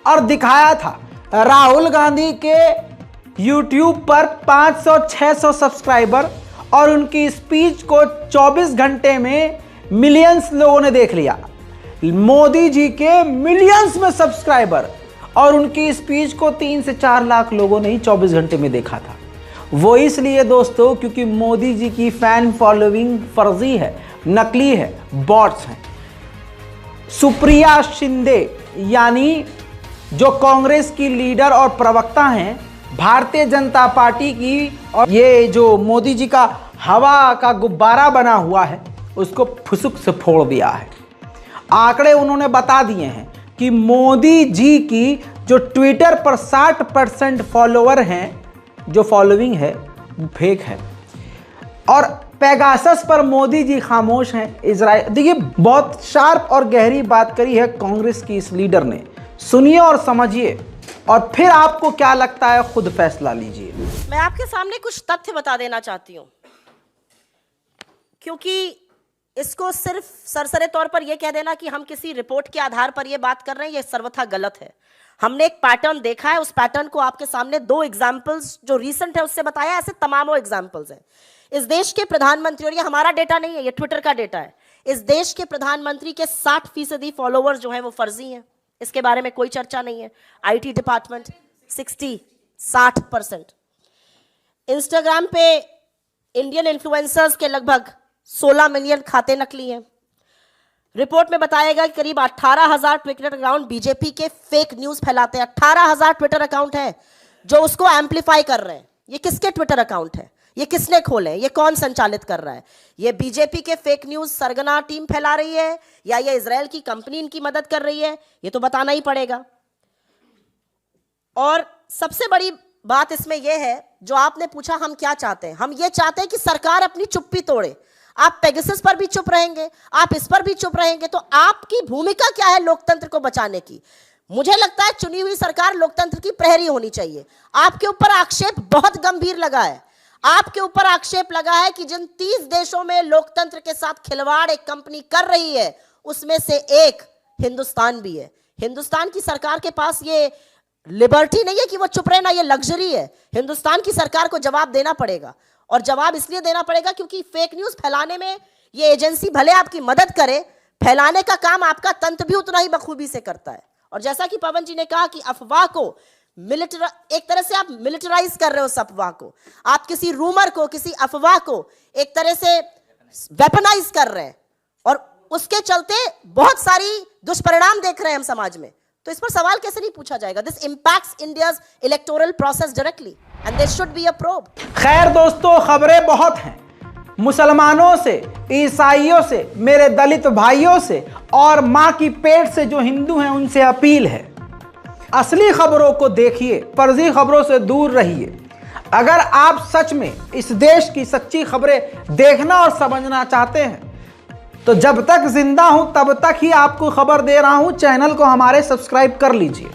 और दिखाया था, राहुल गांधी के YouTube पर 500-600 सब्सक्राइबर और उनकी स्पीच को 24 घंटे में मिलियंस लोगों ने देख लिया। मोदी जी के मिलियंस में सब्सक्राइबर और उनकी स्पीच को 3 से 4 लाख लोगों ने ही 24 घंटे में देखा था। वो इसलिए दोस्तों क्योंकि मोदी जी की फैन फॉलोइंग फर्जी है, नकली है, बॉट्स हैं। सुप्रिया शिंदे यानी जो कांग्रेस की लीडर और प्रवक्ता हैं, भारतीय जनता पार्टी की, और ये जो मोदी जी का हवा का गुब्बारा बना हुआ है उसको फुसुक से फोड़ दिया है। आंकड़े उन्होंने बता दिए हैं कि मोदी जी की जो ट्विटर पर 60% फॉलोवर हैं, जो फॉलोइंग है वो फेक है, और पेगासस पर मोदी जी खामोश हैं। इजराइल, देखिए बहुत शार्प और गहरी बात करी है कांग्रेस की इस लीडर ने। सुनिए और समझिए और फिर आपको क्या लगता है खुद फैसला लीजिए। मैं आपके सामने कुछ तथ्य बता देना चाहती हूं, क्योंकि इसको सिर्फ सरसरे तौर पर यह कह देना कि हम किसी रिपोर्ट के आधार पर यह बात कर रहे हैं, यह सर्वथा गलत है। हमने एक पैटर्न देखा है, उस पैटर्न को आपके सामने 2 एग्जाम्पल्स जो रीसेंट है उससे बताया, ऐसे तमामों एग्जाम्पल्स हैं। इस देश के प्रधानमंत्री, और ये हमारा डेटा नहीं है, ये ट्विटर का डेटा है, इस देश के प्रधानमंत्री के 60% फॉलोवर्स जो हैं वो फर्जी हैं। इसके बारे में कोई चर्चा नहीं है। IT department 60%। इंस्टाग्राम पे इंडियन इन्फ्लुएंसर्स के लगभग 16 मिलियन खाते नकली हैं। रिपोर्ट में बताया गया कि करीब 18,000 ट्विटर अकाउंट बीजेपी के फेक न्यूज फैलाते हैं। 18,000 ट्विटर अकाउंट है जो उसको एम्पलीफाई कर रहे हैं। ये किसके ट्विटर अकाउंट है? ये किसने खोले? ये कौन संचालित कर रहा है? ये बीजेपी के फेक न्यूज सरगना टीम फैला रही है या ये इजराइल की कंपनी इनकी मदद कर रही है? ये तो बताना ही पड़ेगा। और सबसे बड़ी बात इसमें यह है, जो आपने पूछा हम क्या चाहते हैं, हम ये चाहते हैं कि सरकार अपनी चुप्पी तोड़े। आप पेगासस पर भी चुप रहेंगे, आप इस पर भी चुप रहेंगे, तो आपकी भूमिका क्या है लोकतंत्र को बचाने की? मुझे लगता है चुनी हुई सरकार लोकतंत्र की प्रहरी होनी चाहिए। आपके ऊपर आक्षेप बहुत गंभीर लगा है। आपके ऊपर आक्षेप लगा है कि जिन 30 देशों में लोकतंत्र के साथ खिलवाड़ एक कंपनी कर रही है उसमें से एक हिंदुस्तान भी है। हिंदुस्तान की सरकार के पास ये लिबर्टी नहीं है कि वो चुप रहना, ये लग्जरी है। हिंदुस्तान की सरकार को जवाब देना पड़ेगा, और जवाब इसलिए देना पड़ेगा क्योंकि फेक न्यूज फैलाने में ये एजेंसी भले आपकी मदद करे, फैलाने का काम आपका तंत्र भी उतना ही बखूबी से करता है। और जैसा कि पवन जी ने कहा कि अफवाह को एक तरह से आप मिलिटराइज कर रहे हो उस अफवाह को, आप किसी रूमर को, किसी अफवाह को एक तरह से वेपनाइज कर रहे हैं और उसके चलते बहुत सारी दुष्परिणाम देख रहे हैं हम समाज में। तो इस पर सवाल कैसे नहीं पूछा जाएगा? This impacts India's electoral process directly and there should be a probe. खैर दोस्तों, खबरें बहुत हैं, मुसलमानों से, ईसाइयों से, मेरे दलित भाइयों से और मां की पेट से जो हिंदू हैं उनसे अपील है, असली खबरों को देखिए, फर्जी खबरों से दूर रहिए। अगर आप सच में इस देश की सच्ची खबरें देखना और समझना चाहते हैं तो जब तक जिंदा हूं तब तक ही आपको खबर दे रहा हूं, चैनल को हमारे सब्सक्राइब कर लीजिए,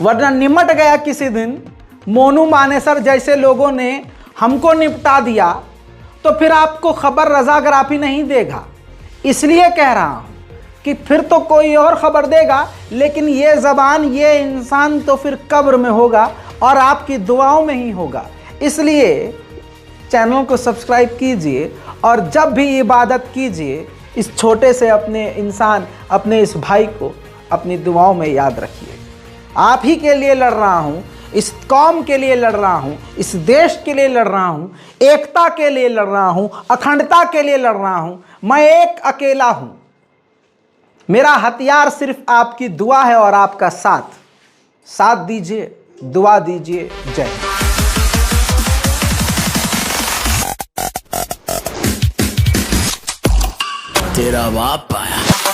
वरना निमट गया किसी दिन मोनू मानेसर जैसे लोगों ने हमको निपटा दिया तो फिर आपको खबर रजाग्राफी नहीं देगा। इसलिए कह रहा हूं कि फिर तो कोई और खबर देगा, लेकिन ये ज़बान, ये इंसान तो फिर कब्र में होगा और आपकी दुआओं में ही होगा। इसलिए चैनल को सब्सक्राइब कीजिए और जब भी इबादत कीजिए इस छोटे से अपने इंसान, अपने इस भाई को अपनी दुआओं में याद रखिए। आप ही के लिए लड़ रहा हूँ, इस कौम के लिए लड़ रहा हूँ, इस देश के लिए लड़ रहा हूँ, एकता के लिए लड़ रहा हूँ, अखंडता के लिए लड़ रहा हूँ। मैं एक अकेला हूँ, मेरा हथियार सिर्फ आपकी दुआ है और आपका साथ दीजिए, दुआ दीजिए। जय हिंद। तेरा बाप आया।